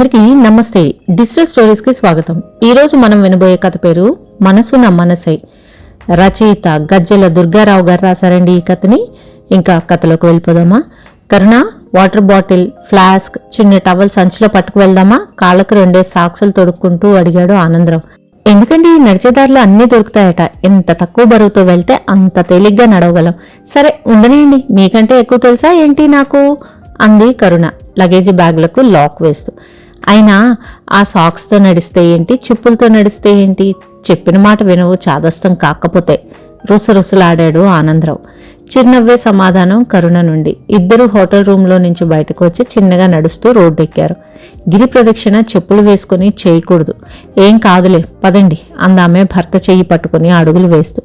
అందరికీ నమస్తే. Digital stories కి స్వాగతం. ఈ రోజు మనం వినబోయే కథ పేరు మనసున మనసై. రచయిత గజ్జెల దుర్గారావు గారు రాశారండి ఈ కథని. ఇంకా కథలోకి వెళ్ళిపోదామా? కరుణ వాటర్ బాటిల్, ఫ్లాస్క్, చిన్న టవల్ సంచిలో పట్టుకు వెళ్దామా? కాళ్ళకు 2 సాక్సులు తొడుక్కుంటూ అడిగాడు ఆనందరావు. ఎందుకండి, నడిచేదారిలో అన్నీ దొరుకుతాయట. ఎంత తక్కువ బరువుతో వెళ్తే అంత తేలిగ్గా నడవగలం. సరే ఉండనియండి, మీకంటే ఎక్కువ తెలుసా ఏంటి నాకు అంది కరుణ లగేజీ బ్యాగులకు లాక్ వేస్తూ. అయినా ఆ సాక్స్తో నడిస్తే ఏంటి, చెప్పులతో నడిస్తే ఏంటి? చెప్పిన మాట వినవు చాదస్తం కాకపోతే రుసరుసలాడాడు ఆనందరావు. చిరునవ్వే సమాధానం కరుణ నుండి. ఇద్దరు హోటల్ రూమ్లో నుంచి బయటకు వచ్చి చిన్నగా నడుస్తూ రోడ్డు ఎక్కారు. గిరి ప్రదక్షిణ చెప్పులు వేసుకుని చేయకూడదు. ఏం కాదులే పదండి అందామే భర్త చెయ్యి పట్టుకుని అడుగులు వేస్తూ.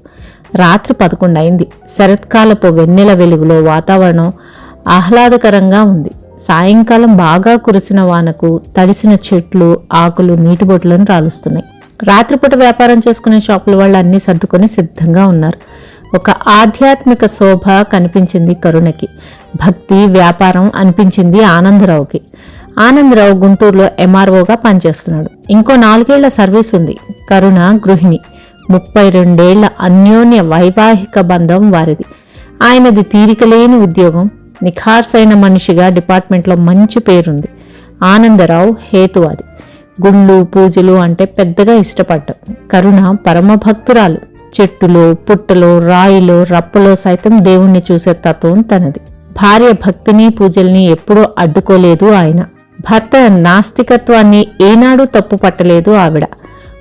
రాత్రి 11 అయింది. శరత్కాలపు వెన్నెల వెలుగులో వాతావరణం ఆహ్లాదకరంగా ఉంది. సాయంకాలం బాగా కురిసిన వానకు తడిసిన చెట్లు, ఆకులు నీటి బొట్లను రాలుస్తున్నాయి. రాత్రిపూట వ్యాపారం చేసుకునే షాపుల వాళ్ళు అన్నీ సర్దుకొని సిద్ధంగా ఉన్నారు. ఒక ఆధ్యాత్మిక శోభ కనిపించింది కరుణకి. భక్తి, వ్యాపారం అనిపించింది ఆనందరావుకి. ఆనందరావు గుంటూరులో ఎంఆర్ఓగా పనిచేస్తున్నాడు. ఇంకో 4 ఏళ్ల సర్వీస్ ఉంది. కరుణ గృహిణి. 32 ఏళ్ల అన్యోన్య వైవాహిక బంధం వారిది. ఆయనది తీరికలేని ఉద్యోగం. నిఖార్సైన మనిషిగా డిపార్ట్మెంట్లో మంచి పేరుంది. ఆనందరావు హేతువాది. గుళ్ళు, పూజలు అంటే పెద్దగా ఇష్టపడ్డం. కరుణ పరమభక్తురాలు. చెట్టులో, పుట్టలో, రాయిలో, రప్పలో సైతం దేవుణ్ణి చూసే తత్వం తనది. భార్య భక్తిని, పూజల్ని ఎప్పుడూ అడ్డుకోలేదు ఆయన. భర్త నాస్తికత్వాన్ని ఏనాడూ తప్పు పట్టలేదు ఆవిడ.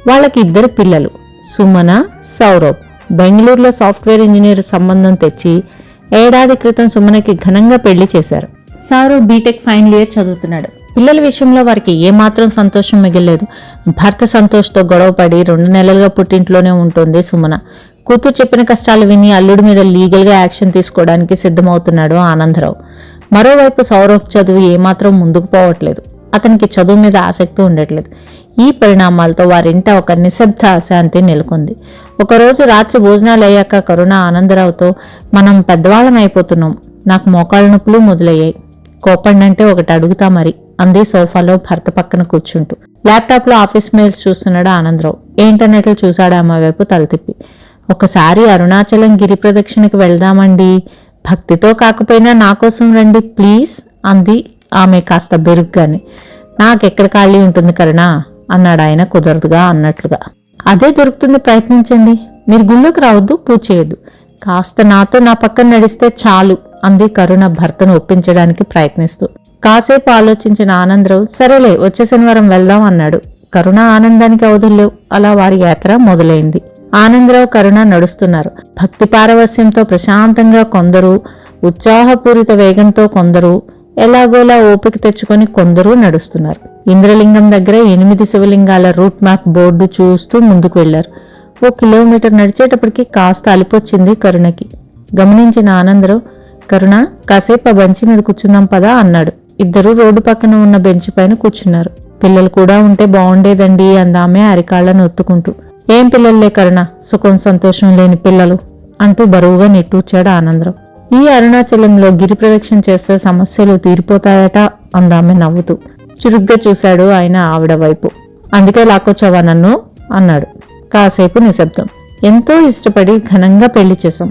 వాళ్ళకి 2 పిల్లలు, సుమన, సౌరవ్. బెంగళూరులో సాఫ్ట్వేర్ ఇంజనీర్ సంబంధం తెచ్చి ఏడాది క్రితం సుమనకి ఘనంగా పెళ్లి చేశారు. సౌరవ్ బీటెక్ ఫైనల్ ఇయర్ చదువుతున్నాడు. పిల్లల విషయంలో వారికి ఏమాత్రం సంతోషం మిగలేదు. భర్త సంతోష్తో గొడవపడి 2 నెలలుగా పుట్టింట్లోనే ఉంటుంది సుమన. కూతురు చెప్పిన కష్టాలు విని అల్లుడి మీద లీగల్గా యాక్షన్ తీసుకోవడానికి సిద్ధమవుతున్నాడు ఆనందరావు. మరోవైపు సౌరవ్ చదువు ఏమాత్రం ముందుకు పోవట్లేదు. అతనికి చదువు మీద ఆసక్తి ఉండట్లేదు. ఈ పరిణామాలతో వారింట ఒక నిశ్శబ్ద అశాంతి నెలకొంది. ఒకరోజు రాత్రి భోజనాలు అయ్యాక కరుణ ఆనందరావుతో, మనం పెద్దవాళ్ళం అయిపోతున్నాం, నాకు మోకాళ్ళ నొప్పులు మొదలయ్యాయి, కోపండంటే ఒకటి అడుగుతా మరి అంది సోఫాలో భర్త పక్కన కూర్చుంటూ. ల్యాప్టాప్లో ఆఫీస్ మెయిల్స్ చూస్తున్నాడు ఆనందరావు. ఏంటన్నట్లు చూశాడు ఆమె వైపు తల తిప్పి. ఒకసారి అరుణాచలం గిరి ప్రదక్షిణకి వెళ్దామండి, భక్తితో కాకపోయినా నా కోసం రండి ప్లీజ్ అంది ఆమె కాస్త బెరుగ్గానే. నాకెక్కడ ఖాళీ ఉంటుంది కరుణ అన్నాడు ఆయన కుదరదుగా అన్నట్లుగా. అదే దొరుకుతుంది, ప్రయత్నించండి. మీరు గుళ్ళోకి రావద్దు, పూజ చేయొద్దు, కాస్త నాతో నా పక్కన నడిస్తే చాలు అంది కరుణ భర్తను ఒప్పించడానికి ప్రయత్నిస్తూ. కాసేపు ఆలోచించిన ఆనందరావు, సరేలే వచ్చే శనివారం వెళ్దాం అన్నాడు. కరుణ ఆనందానికి అవధుల్లేవు. అలా వారి యాత్ర మొదలైంది. ఆనందరావు, కరుణ నడుస్తున్నారు. భక్తి పారవస్యంతో ప్రశాంతంగా కొందరు, ఉత్సాహపూరిత వేగంతో కొందరు, ఎలాగోలా ఓపిక తెచ్చుకొని కొందరు నడుస్తున్నారు. ఇంద్రలింగం దగ్గర 8 శివలింగాల రూట్ మ్యాప్ బోర్డు చూస్తూ ముందుకు వెళ్లారు. 1 కిలోమీటర్ నడిచేటప్పటికి కాస్త అలిపొచ్చింది కరుణకి. గమనించిన ఆనందరావు, కరుణ కాసేపు ఆ బెంచ్ మీద కూర్చుందాం పదా అన్నాడు. ఇద్దరు రోడ్డు పక్కన ఉన్న బెంచ్ పైన కూర్చున్నారు. పిల్లలు కూడా ఉంటే బాగుండేదండి అందామే అరికాళ్లను ఒత్తుకుంటూ. ఏం పిల్లలే కరుణ, సుఖం సంతోషం లేని పిల్లలు అంటూ బరువుగా నిట్టూర్చాడు ఆనందరావు. ఈ అరుణాచలంలో గిరి ప్రదక్షిణ చేస్తే సమస్యలు తీరిపోతాయట అందామె నవ్వుతూ. చురుగ్గా చూశాడు ఆయన ఆవిడ వైపు. అందుకే లాక్కొచ్చావా నన్ను అన్నాడు. కాసేపు నిశ్శబ్దం. ఎంతో ఇష్టపడి ఘనంగా పెళ్లి చేశాం.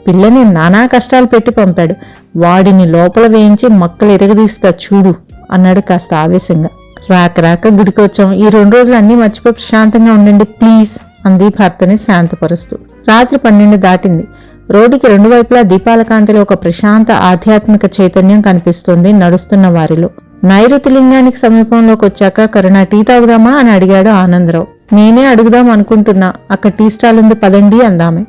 పిల్లని నానా కష్టాలు పెట్టి పంపాడు. వాడిని లోపల వేయించి మక్కలు ఎరగదీస్తా చూడు అన్నాడు కాస్త ఆవేశంగా. రాక గుడికి వచ్చాం. ఈ 2 రోజులు అన్నీ మర్చిపోయి ప్రశాంతంగా ఉండండి ప్లీజ్ అంది భర్తని శాంతపరుస్తూ. రాత్రి 12 దాటింది. రోడ్డుకి 2 వైపులా దీపాల కాంతిలో ఒక ప్రశాంత ఆధ్యాత్మిక చైతన్యం కనిపిస్తుంది నడుస్తున్న వారిలో. నైరుతి లింగానికి సమీపంలోకి వచ్చాక కరుణ, టీ తాగుదామా అని అడిగాడు ఆనందరావు. నేనే అడుగుదాం అనుకుంటున్నా, అక్కడ టీ స్టాల్ ఉంది పదండి అందామే.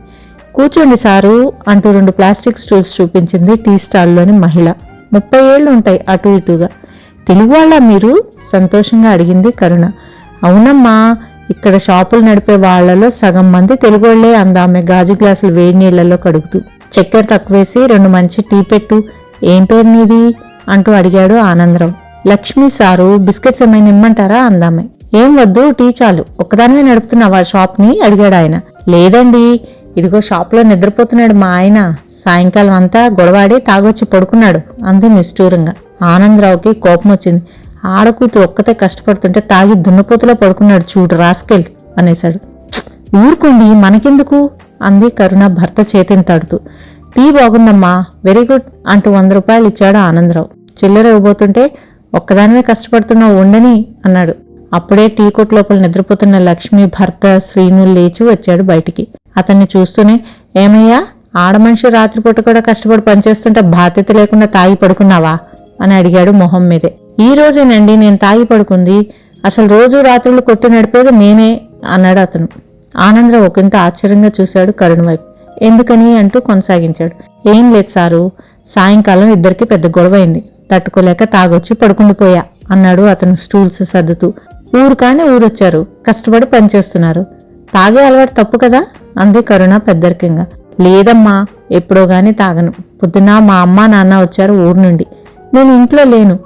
కూర్చోండి సారు అంటూ 2 ప్లాస్టిక్ స్టూల్స్ చూపించింది టీ స్టాల్లోని మహిళ. 30 ఏళ్లు ఉంటాయి అటు ఇటుగా. తెలుగువాళ్ళ మీరు సంతోషంగా అడిగింది కరుణ. అవునమ్మా, ఇక్కడ షాపులు నడిపే వాళ్లలో సగం మంది తెలుగోళ్లే అందామె గాజు గ్లాసులు వేడి నీళ్లలో కడుగుతూ. చక్కెర తక్కువేసి 2 మంచి టీ పెట్టు. ఏం పేరు నీది అంటూ అడిగాడు ఆనందరావు. లక్ష్మీ సారు, బిస్కెట్స్ ఏమైనా ఇమ్మంటారా అందామె. ఏం వద్దు, టీ చాలు. ఒక్కదానివే నడుపుతున్నావా షాప్ని అడిగాడు ఆయన. లేదండి, ఇదిగో షాప్లో నిద్రపోతున్నాడు మా ఆయన. సాయంకాలం అంతా గొడవాడి తాగొచ్చి పడుకున్నాడు అంది నిష్ఠూరంగా. ఆనందరావుకి కోపం వచ్చింది. ఆడకూతురు ఒక్కతే కష్టపడుతుంటే తాగి దున్నపోతులో పడుకున్నాడు చూడు రాస్కెల్ అనేశాడు. ఊరుకోండి, మనకెందుకు అంది కరుణ భర్త చేతిని తాడుతూ. టీ బాగుందమ్మా, వెరీ గుడ్ అంటూ 100 రూపాయలు ఇచ్చాడు ఆనందరావు. చిల్లర ఇవ్వబోతుంటే ఒక్కదానివే కష్టపడుతున్నావు ఉండని అన్నాడు. అప్పుడే టీ కొట్టు లోపల నిద్రపోతున్న లక్ష్మి భర్త శ్రీను లేచి వచ్చాడు బయటికి. అతన్ని చూస్తూనే, ఏమయ్యా, ఆడమనిషి రాత్రిపూట కూడా కష్టపడి పనిచేస్తుంటే బాధ్యత లేకుండా తాగి పడుకున్నావా అని అడిగాడు మొహం మీదే. ఈ రోజేనండి నేను తాగి పడుకుంది, అసలు రోజు రాత్రులు కొట్టు నడిపేది నేనే అన్నాడు అతను. ఆనందరావు ఒకంత ఆశ్చర్యంగా చూశాడు కరుణ వైపు. ఎందుకని అంటూ కొనసాగించాడు. ఏం లేదు సారు, సాయంకాలం ఇద్దరికి పెద్ద గొడవైంది, తట్టుకోలేక తాగొచ్చి పడుకుండిపోయా అన్నాడు అతను స్టూల్స్ సర్దుతూ. ఊరు కాని ఊరొచ్చారు, కష్టపడి పనిచేస్తున్నారు, తాగే అలవాటు తప్పు కదా అంది కరుణ పెద్దరికంగా. లేదమ్మా, ఎప్పుడో గాని తాగను. పొద్దున మా అమ్మ నాన్న వచ్చారు ఊరు నుండి, నేను ఇంట్లో లేను.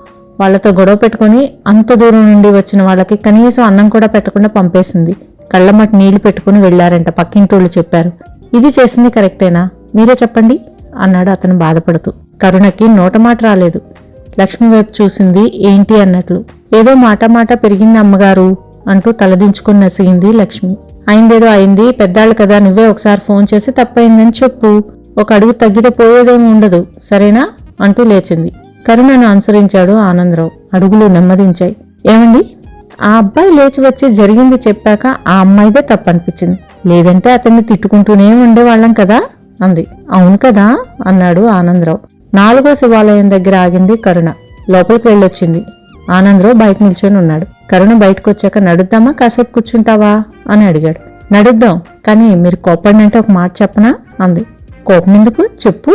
వాళ్లతో గొడవ పెట్టుకుని అంత దూరం నుండి వచ్చిన వాళ్ళకి కనీసం అన్నం కూడా పెట్టకుండా పంపేసింది. కళ్ళమటి నీళ్లు పెట్టుకుని వెళ్లారంట, పక్కింటోళ్ళు చెప్పారు. ఇది చేసింది కరెక్టేనా, మీరే చెప్పండి అన్నాడు అతను బాధపడుతూ. కరుణకి నోటమాట రాలేదు. లక్ష్మి వైపు చూసింది ఏంటి అన్నట్లు. ఏదో మాట పెరిగింది అమ్మగారు అంటూ తలదించుకుని నసిగింది లక్ష్మి. అయిందేదో అయింది, పెద్దాళ్ళు కదా, నువ్వే ఒకసారి ఫోన్ చేసి తప్పయిందని చెప్పు, ఒక అడుగు తగ్గితే పోయేదేమీ ఉండదు, సరేనా అంటూ లేచింది. కరుణను అనుసరించాడు ఆనందరావు. అడుగులు నెమ్మదించాయి. ఏమండి, ఆ అబ్బాయి లేచి వచ్చి జరిగింది చెప్పాక ఆ అమ్మాయిదే తప్పనిపించింది, లేదంటే అతన్ని తిట్టుకుంటూనే ఉండేవాళ్ళం కదా అంది. అవును కదా అన్నాడు ఆనందరావు. 4వ శివాలయం దగ్గర ఆగింది కరుణ. లోపలికి వెళ్ళొచ్చింది. ఆనందరావు బయట నిల్చొని ఉన్నాడు. కరుణ బయటకొచ్చాక నడుద్దామా, కాసేపు కూర్చుంటావా అని అడిగాడు. నడుద్దాం, కానీ మీరు కోపడినంటే ఒక మాట చెప్పనా అంది. కోపం ఎందుకు, చెప్పు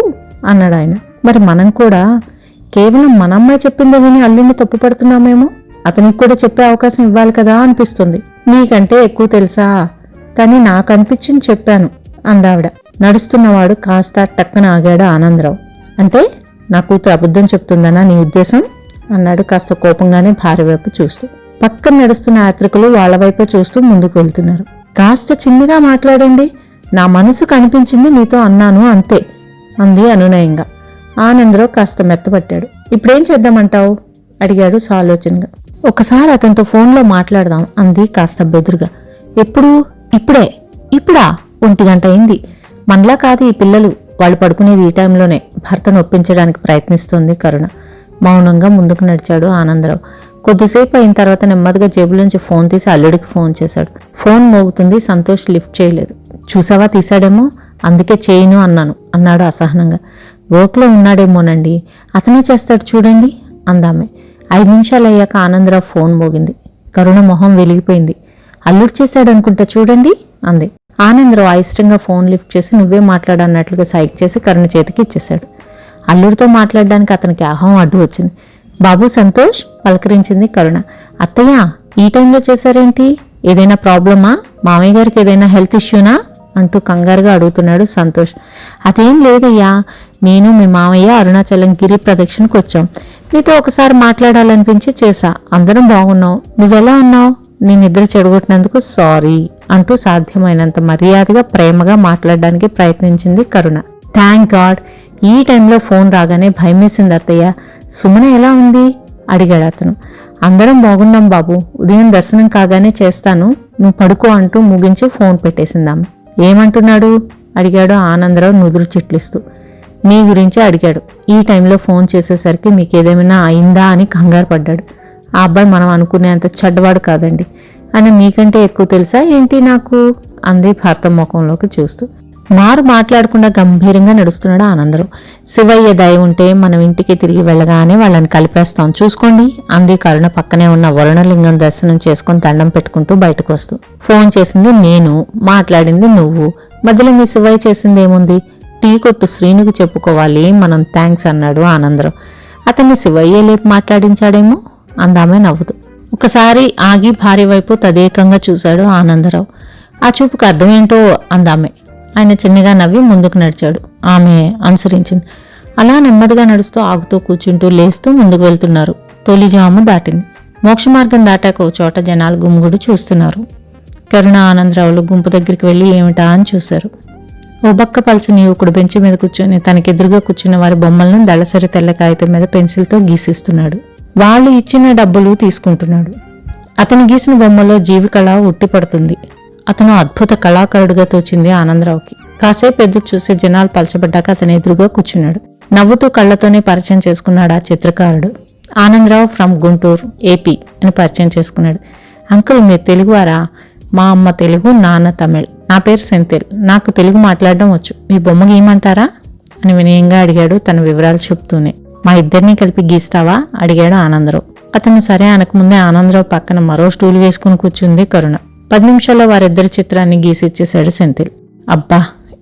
అన్నాడు ఆయన. మరి మనం కూడా కేవలం మన అమ్మాయి చెప్పిందే విని అల్లుడిని తప్పు పడుతున్నామేమో, అతనికి కూడా చెప్పే అవకాశం ఇవ్వాలి కదా అనిపిస్తుంది. నీకంటే ఎక్కువ తెలుసా, కానీ నాకు అనిపించింది చెప్పాను అందావిడ. నడుస్తున్నవాడు కాస్త టక్కన ఆగాడు ఆనందరావు. అంటే నా కూతురు అబద్ధం చెప్తుందనా నీ ఉద్దేశం అన్నాడు కాస్త కోపంగానే భార్య వైపు చూస్తూ. పక్కన నడుస్తున్న యాత్రికులు వాళ్ల వైపే చూస్తూ ముందుకు వెళ్తున్నారు. కాస్త చిన్నగా మాట్లాడండి, నా మనసుకు అనిపించింది మీతో అన్నాను అంతే అంది అనునయంగా. ఆనందరావు కాస్త మెత్తపట్టాడు. ఇప్పుడేం చేద్దామంటావు అడిగాడు సాలోచనగా. ఒకసారి అతనితో ఫోన్లో మాట్లాడదాం అంది కాస్త బెదురుగా. ఎప్పుడు, ఇప్పుడా 1 గంట అయింది. మనలా కాదు ఈ పిల్లలు, వాళ్ళు పడుకునేది ఈ టైంలోనే. భర్తను ఒప్పించడానికి ప్రయత్నిస్తోంది కరుణ. మౌనంగా ముందుకు నడిచాడు ఆనందరావు. కొద్దిసేపు అయిన తర్వాత నెమ్మదిగా జేబులోంచి ఫోన్ తీసి అల్లుడికి ఫోన్ చేశాడు. ఫోన్ మోగుతుంది. సంతోష్ లిఫ్ట్ చేయలేదు. చూసావా, తీశాడేమో, అందుకే చేయను అన్నాడు అసహనంగా. వర్క్లో ఉన్నాడేమోనండి, అతనే చేస్తాడు చూడండి అందామె. 5 నిమిషాలు అయ్యాక ఆనందరావు ఫోన్ మోగింది. కరుణ మొహం వెలిగిపోయింది. అల్లుడు చేశాడనుకుంటా చూడండి అంది. ఆనందరావు అయిష్టంగా ఫోన్ లిఫ్ట్ చేసి నువ్వే మాట్లాడన్నట్లుగా సైక్ చేసి కరుణ చేతికి ఇచ్చేశాడు. అల్లుడితో మాట్లాడడానికి అతనికి అహం అడ్డు వచ్చింది. బాబు సంతోష్ పలకరించింది కరుణ. అత్తయ్య, ఈ టైంలో చేశారేంటి, ఏదైనా ప్రాబ్లమా, మామయ్య గారికి ఏదైనా హెల్త్ ఇష్యూనా అంటూ కంగారుగా అడుగుతున్నాడు సంతోష్. అదేం లేదయ్యా, నేను మీ మామయ్య అరుణాచలం గిరి ప్రదక్షిణకు వచ్చాం. నీతో ఒకసారి మాట్లాడాలనిపించి చేశా. అందరం బాగున్నావు, నువ్వెలా ఉన్నావు, నీ నిద్ర చెడగొట్టినందుకు సారీ అంటూ సాధ్యమైనంత మర్యాదగా ప్రేమగా మాట్లాడడానికి ప్రయత్నించింది కరుణ. థ్యాంక్ గాడ్, ఈ టైంలో ఫోన్ రాగానే భయమేసింది అత్తయ్య. సుమన ఎలా ఉంది అడిగాడు అతను. అందరం బాగున్నాం బాబు, ఉదయం దర్శనం కాగానే చేస్తాను, నువ్వు పడుకో అంటూ ముగించి ఫోన్ పెట్టేసిందామె. ఏమంటున్నాడు అడిగాడు ఆనందరావు నుదురు చిట్లిస్తూ. నీ గురించి అడిగాడు. ఈ టైంలో ఫోన్ చేసేసరికి మీకేదేమైనా అయిందా అని కంగారు పడ్డాడు. ఆ అబ్బాయి మనం అనుకునేంత చెడ్డవాడు కాదండి, అని మీకంటే ఎక్కువ తెలుసా ఏంటి నాకు అంది భర్త ముఖంలోకి చూస్తూ. మాట్లాడకుండా గంభీరంగా నడుస్తున్నాడు ఆనందరావు. శివయ్య దయ ఉంటే మనం ఇంటికి తిరిగి వెళ్ళగానే వాళ్ళని కలిపేస్తాం చూసుకోండి అంది కరుణ పక్కనే ఉన్న వరుణలింగం దర్శనం చేసుకుని దండం పెట్టుకుంటూ బయటకు వస్తూ. ఫోన్ చేసింది నేను, మాట్లాడింది నువ్వు, మధ్యలో మీ శివయ్య చేసిందేముంది, టీ కొట్టు శ్రీనుకు చెప్పుకోవాలి మనం థ్యాంక్స్ అన్నాడు ఆనందరావు. అతన్ని శివయ్య లేపు మాట్లాడించాడేమో అందామే నవ్వుతూ. ఒకసారి ఆగి భార్య వైపు తదేకంగా చూశాడు ఆనందరావు. ఆ చూపుకు అర్థమేంటో అందామే. ఆయన చిన్నగా నవ్వి ముందుకు నడిచాడు. ఆమె అనుసరించింది. అలా నెమ్మదిగా నడుస్తూ ఆగుతూ కూర్చుంటూ లేస్తూ ముందుకు వెళ్తున్నారు. తొలిజాము దాటింది. మోక్ష మార్గం దాటాక ఓ చోట జనాలు గుమ్ముగుడు చూస్తున్నారు. కరుణ ఆనందరావులు గుంపు దగ్గరికి వెళ్ళి ఏమిటా అని చూశారు. ఓ బక్క పల్చని యువకుడు బెంచి మీద కూర్చొని తనకెదురుగా కూర్చున్న వారి బొమ్మలను దళసరి తెల్ల కాగితం మీద పెన్సిల్తో గీసిస్తున్నాడు. వాళ్ళు ఇచ్చిన డబ్బులు తీసుకుంటున్నాడు. అతను గీసిన బొమ్మలో జీవికళ ఉట్టిపడుతుంది. అతను అద్భుత కళాకారుడిగా తోచింది ఆనందరావుకి. కాసేపు ఎదురు చూసి జనాలు పలచబడ్డాక అతను ఎదురుగా కూర్చున్నాడు. నవ్వుతూ కళ్లతోనే పరిచయం చేసుకున్నాడు ఆ చిత్రకారుడు. ఆనందరావు ఫ్రమ్ గుంటూరు, ఏపీ అని పరిచయం చేసుకున్నాడు. అంకుల్, మీరు తెలుగువారా? మా అమ్మ తెలుగు, నాన్న తమిళ్. నా పేరు సెంథిల్. నాకు తెలుగు మాట్లాడడం వచ్చు. మీ బొమ్మ గీయమంటారా అని వినయంగా అడిగాడు తన వివరాలు చెప్తూనే. మా ఇద్దరినీ కలిపి గీస్తావా అడిగాడు ఆనందరావు. అతను సరే అనకముందే ఆనందరావు పక్కన మరో స్టూల్ వేసుకుని కూర్చుంది కరుణ. 10 నిమిషాల్లో వారిద్దరి చిత్రాన్ని గీసిచ్చేశాడు సెంథిల్. అబ్బా,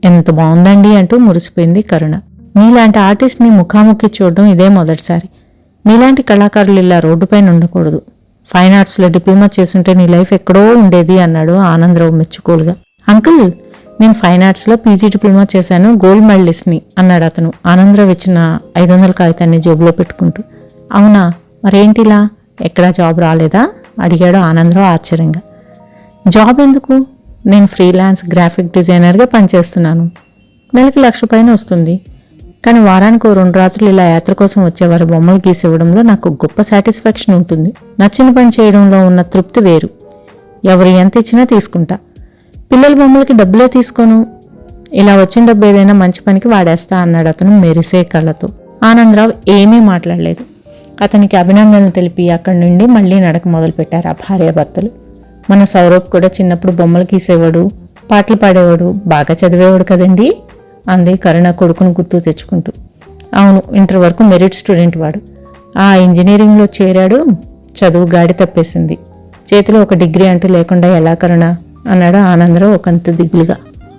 ఎంత బాగుందండి అంటూ మురిసిపోయింది కరుణ. నీలాంటి ఆర్టిస్ట్ని ముఖాముఖి చూడడం ఇదే మొదటిసారి. నీలాంటి కళాకారులు ఇలా రోడ్డుపైన ఉండకూడదు. ఫైన్ ఆర్ట్స్లో డిప్లొమా చేసుంటే నీ లైఫ్ ఎక్కడో ఉండేది అన్నాడు ఆనందరావు మెచ్చుకోలుగా. అంకుల్, నేను ఫైన్ ఆర్ట్స్లో పీజీ డిప్లొమా చేశాను, గోల్డ్ మెడలిస్ట్ని అన్నాడు అతను ఆనందరావు ఇచ్చిన 500 కాగితాన్ని జోబులో పెట్టుకుంటూ. అవునా, మరేంటిలా? ఎక్కడా జాబ్ రాలేదా అడిగాడు ఆనందరావు ఆశ్చర్యంగా. జాబ్ ఎందుకు? నేను ఫ్రీలాన్స్ గ్రాఫిక్ డిజైనర్గా పనిచేస్తున్నాను. నెలకి 1,00,000 పైన వస్తుంది. కానీ వారానికి 2 రాత్రులు ఇలా యాత్ర కోసం వచ్చేవారు బొమ్మలు గీసివ్వడంలో నాకు గొప్ప సాటిస్ఫాక్షన్ ఉంటుంది. నచ్చిన పని చేయడంలో ఉన్న తృప్తి వేరు. ఎవరు ఎంత ఇచ్చినా తీసుకుంటా. పిల్లల బొమ్మలకి డబ్బులే తీసుకోను. ఇలా వచ్చిన డబ్బు ఏదైనా మంచి పనికి వాడేస్తా అన్నాడు అతను మెరిసే కళ్ళతో. ఆనందరావు ఏమీ మాట్లాడలేదు. అతనికి అభినందనలు తెలిపి అక్కడి నుండి మళ్లీ నడక మొదలుపెట్టారు ఆ భార్యాభర్తలు. మన సౌరభ్ కూడా చిన్నప్పుడు బొమ్మలు గీసేవాడు, పాటలు పాడేవాడు, బాగా చదివేవాడు కదండి అంది కరుణ కొడుకును గుర్తు తెచ్చుకుంటూ. అవును, ఇంటర్ వరకు మెరిట్ స్టూడెంట్ వాడు. ఆ ఇంజనీరింగ్లో చేరాడు. చదువు గాడి తప్పేసింది. చేతిలో ఒక డిగ్రీ అంటూ లేకుండా ఎలా కరుణ అన్నాడు ఆనందరావు ఒకంత దిగులుగా.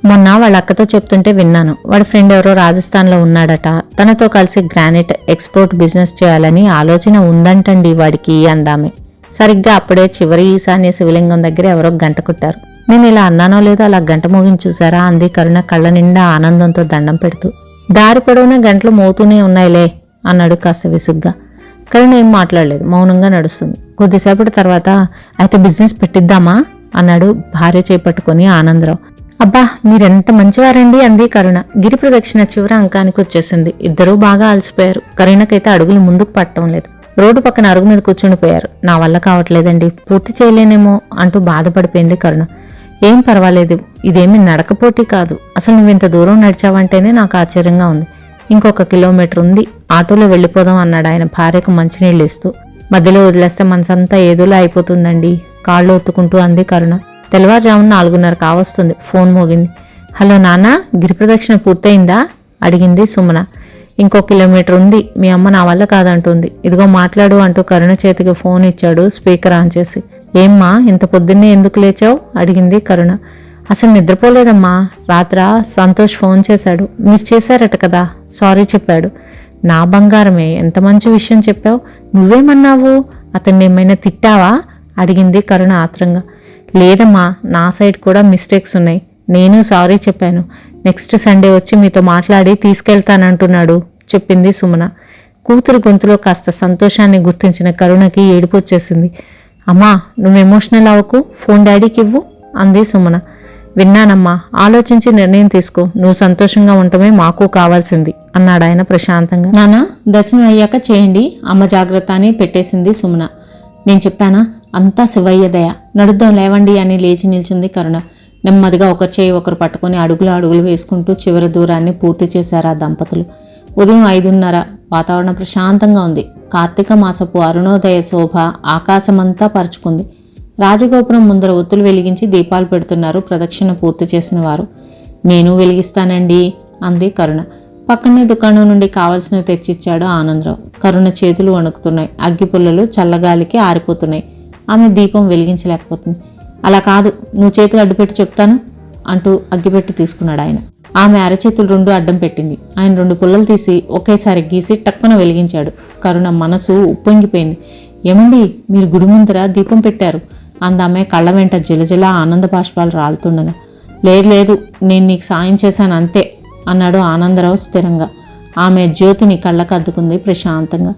మొన్న వాళ్ళ అక్కతో చెప్తుంటే విన్నాను. వాడి ఫ్రెండ్ ఎవరో రాజస్థాన్లో ఉన్నాడట. తనతో కలిసి గ్రానైట్ ఎక్స్పోర్ట్ బిజినెస్ చేయాలని ఆలోచన ఉందంటండి వాడికి అందామే. సరిగ్గా అప్పుడే చివరి ఈశాన్య శివలింగం దగ్గర ఎవరో గంట కొట్టారు. నేను ఇలా అన్నానో లేదో అలా గంట మోగిని చూసారా అంది కరుణ కళ్ళ నిండా ఆనందంతో దండం పెడుతూ. దారి పొడవునా గంటలు మోతూనే ఉన్నాయిలే అన్నాడు కాస్త విసుగ్గా. కరుణ ఏం మాట్లాడలేదు, మౌనంగా నడుస్తుంది. కొద్దిసేపటి తర్వాత అయితే బిజినెస్ పెట్టిద్దామా అన్నాడు భార్య చేపట్టుకుని ఆనందరావు. అబ్బా, మీరెంత మంచివారండి అంది కరుణ. గిరి ప్రదక్షిణ చివరి అంకానికి వచ్చేసింది. ఇద్దరూ బాగా అలసిపోయారు. కరుణకైతే అడుగులు ముందుకు పట్టడం లేదు. రోడ్డు పక్కన అరుగు మీద కూర్చుండిపోయారు. నా వల్ల కావట్లేదండి, పూర్తి చేయలేనేమో అంటూ బాధపడిపోయింది కరుణ. ఏం పర్వాలేదు, ఇదేమీ నడకపోటీ కాదు. అసలు నువ్వింత దూరం నడిచావంటేనే నాకు ఆశ్చర్యంగా ఉంది. ఇంకొక కిలోమీటర్ ఉంది, ఆటోలో వెళ్ళిపోదాం అన్నాడు ఆయన భార్యకు మంచినీళ్ళు ఇస్తూ. మధ్యలో వదిలేస్తే మనసంతా ఏదోలా అయిపోతుందండి కాళ్ళు ఒత్తుకుంటూ అంది కరుణ. తెల్లవారుజామున 4:30 కావస్తుంది. ఫోన్ మోగింది. హలో నాన్న, గిరి ప్రదక్షిణ పూర్తయిందా అడిగింది సుమన. ఇంకో కిలోమీటర్ ఉంది, మీ అమ్మ నా వల్ల కాదంటుంది. ఇదిగో మాట్లాడు అంటూ కరుణ చేతికి ఫోన్ ఇచ్చాడు స్పీకర్ ఆన్ చేసి. ఏమ్మా, ఇంత పొద్దున్నే ఎందుకు లేచావు అడిగింది కరుణ. అసలు నిద్రపోలేదమ్మా. రాత్ర సంతోష్ ఫోన్ చేశాడు. మీరు చేశారట కదా, సారీ చెప్పాడు. నా బంగారమే, ఎంత మంచి విషయం చెప్పావు. నువ్వేమన్నావు? అతన్ని ఏమైనా తిట్టావా అడిగింది కరుణ ఆత్రంగా. లేదమ్మా, నా సైడ్ కూడా మిస్టేక్స్ ఉన్నాయి. నేను సారీ చెప్పాను. నెక్స్ట్ సండే వచ్చి మీతో మాట్లాడి తీసుకెళ్తానంటున్నాడు చెప్పింది సుమన. కూతురు గొంతులో కాస్త సంతోషాన్ని గుర్తించిన కరుణకి ఏడుపు వచ్చేసింది. అమ్మా, నువ్వు ఎమోషనల్ అవ్వకు, ఫోన్ డాడీకి ఇవ్వు అంది సుమన. విన్నానమ్మా, ఆలోచించి నిర్ణయం తీసుకో. నువ్వు సంతోషంగా ఉండటమే మాకు కావాల్సింది అన్నాడు ఆయన ప్రశాంతంగా. నాన్న, దర్శనం అయ్యాక చేయండి, అమ్మ జాగ్రత్త అని పెట్టేసింది సుమన. నేను చెప్పానా, అంతా శివయ్య దయ. నడుద్దాం లేవండి అని లేచి నిల్చుంది కరుణ. నెమ్మదిగా ఒకరి చేయి ఒకరు పట్టుకుని అడుగులు వేసుకుంటూ చివరి దూరాన్ని పూర్తి చేశారు ఆ దంపతులు. ఉదయం 5:30. వాతావరణం ప్రశాంతంగా ఉంది. కార్తీక మాసపు అరుణోదయ శోభ ఆకాశమంతా పరుచుకుంది. రాజగోపురం ముందర ఒత్తులు వెలిగించి దీపాలు పెడుతున్నారు ప్రదక్షిణ పూర్తి చేసిన వారు. నేను వెలిగిస్తానండి అంది కరుణ. పక్కనే దుకాణం నుండి కావలసినవి తెచ్చిచ్చాడు ఆనందరావు. కరుణ చేతులు వణుకుతున్నాయి. అగ్గిపుల్లలు చల్లగాలికి ఆరిపోతున్నాయి. ఆమె దీపం వెలిగించలేకపోతుంది. అలా కాదు, నువ్వు చేతులు అడ్డుపెట్టి చెప్తాను అంటూ అగ్గిపెట్టి తీసుకున్నాడు ఆయన. ఆమె అరచేతులు 2 అడ్డం పెట్టింది. ఆయన 2 పుల్లలు తీసి ఒకేసారి గీసి టక్కున వెలిగించాడు. కరుణ మనసు ఉప్పొంగిపోయింది. ఏమండి, మీరు గుడి ముందర దీపం పెట్టారు అందామె కళ్ళ వెంట జలజల ఆనంద బాష్పాలు రాలుతుండగా. లేదు, నేను నీకు సాయం చేశాను అంతే అన్నాడు ఆనందరావు స్థిరంగా. ఆమె జ్యోతిని కళ్ళకద్దుకుంది ప్రశాంతంగా.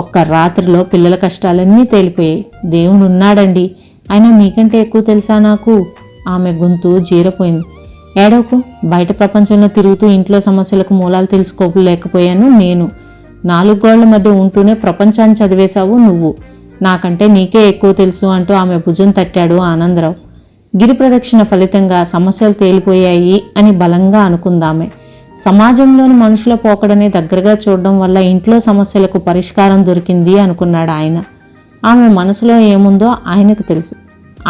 ఒక్క రాత్రిలో పిల్లల కష్టాలన్నీ తేలిపోయాయి. దేవుడు ఉన్నాడండి, అయినా మీకంటే ఎక్కువ తెలుసా నాకు. ఆమె గొంతు జీరపోయింది. ఏడవకు, బయట ప్రపంచంలో తిరుగుతూ ఇంట్లో సమస్యలకు మూలాలు తెలుసుకోలేకపోయాను నేను. 4 గోళ్ల మధ్య ఉంటూనే ప్రపంచాన్ని చదివేశావు నువ్వు. నాకంటే నీకే ఎక్కువ తెలుసు అంటూ ఆమె భుజం తట్టాడు ఆనందరావు. గిరి ప్రదక్షిణ ఫలితంగా సమస్యలు తేలిపోయాయి అని బలంగా అనుకుందామె. సమాజంలోని మనుషుల పోకడని దగ్గరగా చూడడం వల్ల ఇంట్లో సమస్యలకు పరిష్కారం దొరికింది అనుకున్నాడు ఆయన. ఆమె మనసులో ఏముందో ఆయనకు తెలుసు,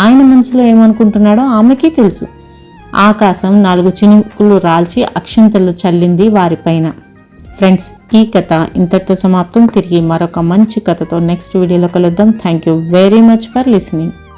ఆయన మనసులో ఏమనుకుంటున్నాడో ఆమెకి తెలుసు. ఆకాశం 4 చినుకులు రాల్చి అక్షింతలు చల్లింది వారిపైన. ఫ్రెండ్స్, ఈ కథ ఇంతటితో సమాప్తం. తిరిగి మరొక మంచి కథతో నెక్స్ట్ వీడియోలో కలుద్దాం. Thank you very much for listening.